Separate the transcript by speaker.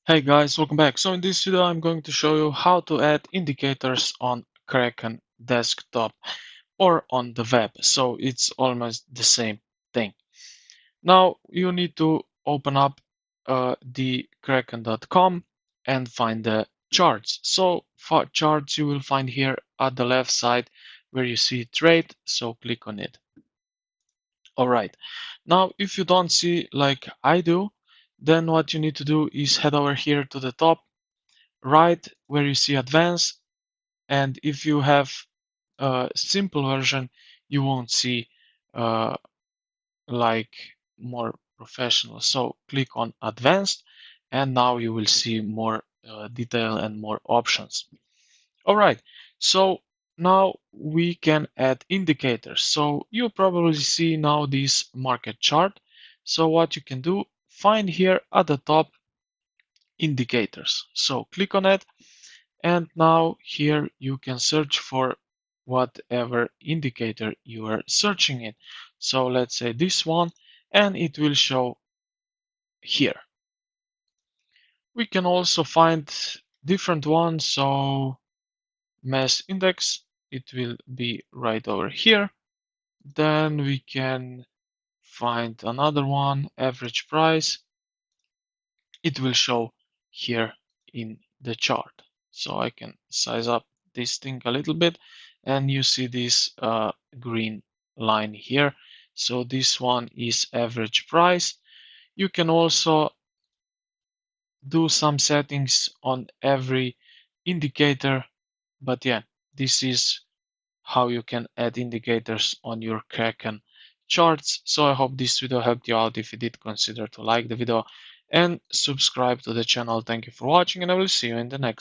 Speaker 1: Hey guys, welcome back. So in this video I'm going to show you how to add indicators on Kraken desktop or on the web. So it's almost the same thing. Now you need to open up the kraken.com and find the charts. So for charts you will find here at the left side where you see trade. So click on it. Alright, now if you don't see like I do, then what you need to do is head over here to the top right where you see advanced, and if you have a simple version you won't see uh, like more professional. So click on advanced and now you will see more detail and more options. All right, so now we can add indicators. So you probably see now this market chart. So what you can do, find here at the top indicators. So click on it. And now here you can search for whatever indicator you are searching in. So let's say this one, and it will show here. We can also find different ones. So mass index, it will be right over here. Then we can find another one, average price. It will show here in the chart. So I can size up this thing a little bit and you see this green line here. So this one is average price. You can also do some settings on every indicator, but yeah, this is how you can add indicators on your Kraken charts. So I hope this video helped you out. If you did, consider to like the video and subscribe to the channel. Thank you for watching, and I will see you in the next